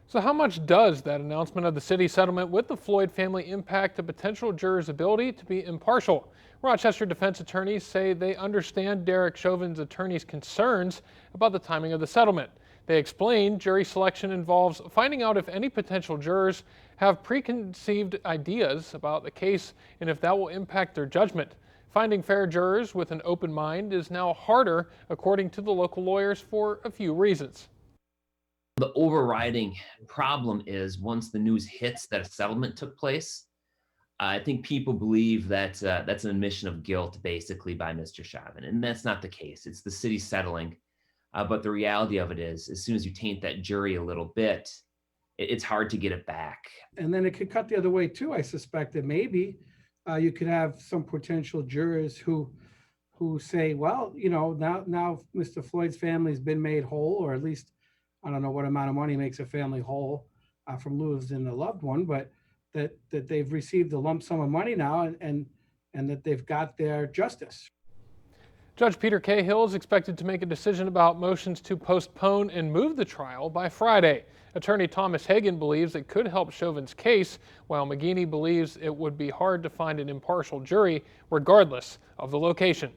So how much does that announcement of the city settlement with the Floyd family impact a potential juror's ability to be impartial? Rochester defense attorneys say they understand Derek Chauvin's attorney's concerns about the timing of the settlement. They explain jury selection involves finding out if any potential jurors have preconceived ideas about the case and if that will impact their judgment. Finding fair jurors with an open mind is now harder, according to the local lawyers, for a few reasons. The overriding problem is once the news hits that a settlement took place, I think people believe that that's an admission of guilt basically by Mr. Chauvin, and that's not the case. It's the city settling, but the reality of it is, as soon as you taint that jury a little bit, it's hard to get it back. And then it could cut the other way too. I suspect that maybe you could have some potential jurors who say, well, now Mr. Floyd's family's been made whole, or at least I don't know what amount of money makes a family whole from losing a loved one, but that they've received a lump sum of money now and that they've got their justice. Judge Peter Cahill is expected to make a decision about motions to postpone and move the trial by Friday. Attorney Thomas Hagan believes it could help Chauvin's case, while McGeaney believes it would be hard to find an impartial jury regardless of the location.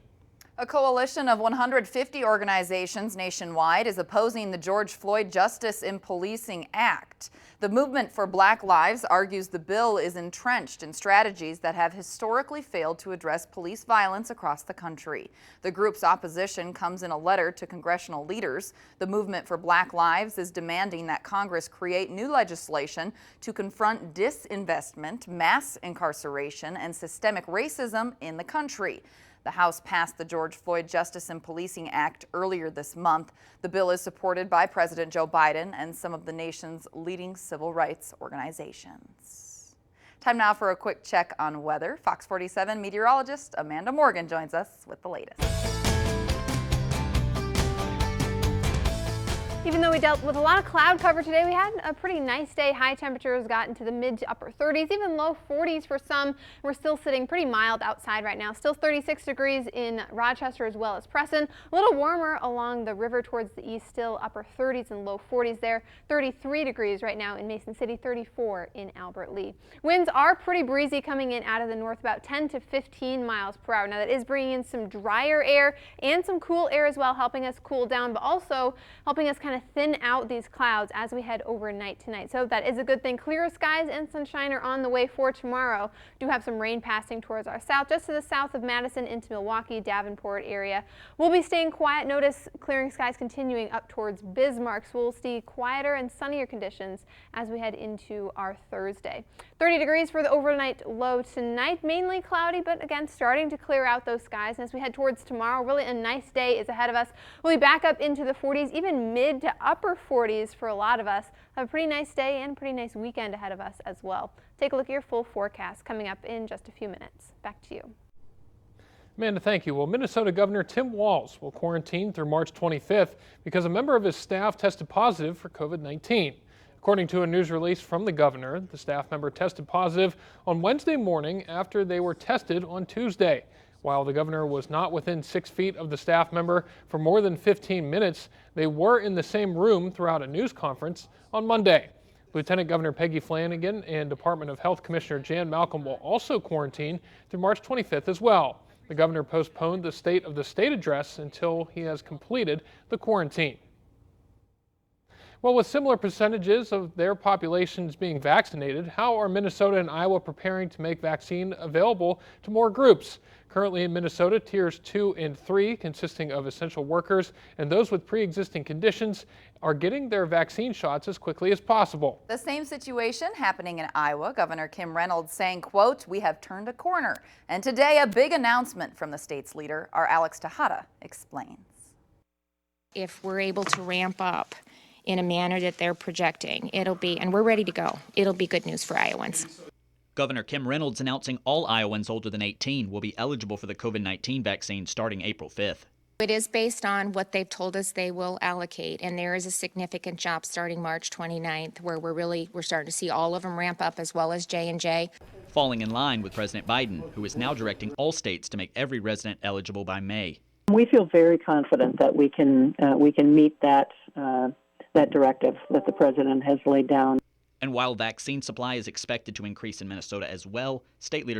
A coalition of 150 organizations nationwide is opposing the George Floyd Justice in Policing Act. The Movement for Black Lives argues the bill is entrenched in strategies that have historically failed to address police violence across the country. The group's opposition comes in a letter to congressional leaders. The Movement for Black Lives is demanding that Congress create new legislation to confront disinvestment, mass incarceration, and systemic racism in the country. The House passed the George Floyd Justice in Policing Act earlier this month. The bill is supported by President Joe Biden and some of the nation's leading civil rights organizations. Time now for a quick check on weather. Fox 47 meteorologist Amanda Morgan joins us with the latest. Even though we dealt with a lot of cloud cover today, we had a pretty nice day. High temperatures got into the mid to upper 30s, even low 40s for some. We're still sitting pretty mild outside right now. Still 36 degrees in Rochester as well as Preston. A little warmer along the river towards the east, still upper 30s and low 40s there. 33 degrees right now in Mason City, 34 in Albert Lee. Winds are pretty breezy coming in out of the north, about 10 to 15 miles per hour. Now that is bringing in some drier air and some cool air as well, helping us cool down, but also helping us kind of thin out these clouds as we head overnight tonight. So that is a good thing. Clear skies and sunshine are on the way for tomorrow. Do have some rain passing towards our south, just to the south of Madison into Milwaukee, Davenport area. We'll be staying quiet. Notice clearing skies continuing up towards Bismarck. So we'll see quieter and sunnier conditions as we head into our Thursday. 30 degrees for the overnight low tonight. Mainly cloudy, but again, starting to clear out those skies. And as we head towards tomorrow, really a nice day is ahead of us. We'll be back up into the 40s, even mid to upper 40s for a lot of us. Have a pretty nice day and a pretty nice weekend ahead of us as well. Take a look at your full forecast coming up in just a few minutes. Back to you. Amanda, thank you. Well, Minnesota Governor Tim Walz will quarantine through March 25th because a member of his staff tested positive for COVID-19. According to a news release from the governor, the staff member tested positive on Wednesday morning after they were tested on Tuesday. While the governor was not within 6 feet of the staff member for more than 15 minutes, they were in the same room throughout a news conference on Monday. Lieutenant Governor Peggy Flanagan and Department of Health Commissioner Jan Malcolm will also quarantine through March 25th as well. The governor postponed the State of the State address until he has completed the quarantine. Well, with similar percentages of their populations being vaccinated, how are Minnesota and Iowa preparing to make vaccine available to more groups? Currently in Minnesota, tiers 2 and 3, consisting of essential workers and those with pre-existing conditions, are getting their vaccine shots as quickly as possible. The same situation happening in Iowa. Governor Kim Reynolds saying, quote, "We have turned a corner." And today, a big announcement from the state's leader. Our Alex Tejada explains. If we're able to ramp up in a manner that they're projecting, and we're ready to go. It'll be good news for Iowans. Governor Kim Reynolds announcing all Iowans older than 18 will be eligible for the COVID-19 vaccine starting April 5th. It is based on what they've told us they will allocate, and there is a significant job starting March 29th where we're starting to see all of them ramp up, as well as J&J. Falling in line with President Biden, who is now directing all states to make every resident eligible by May. We feel very confident that we can meet that that directive that the president has laid down. And while vaccine supply is expected to increase in Minnesota as well, state leaders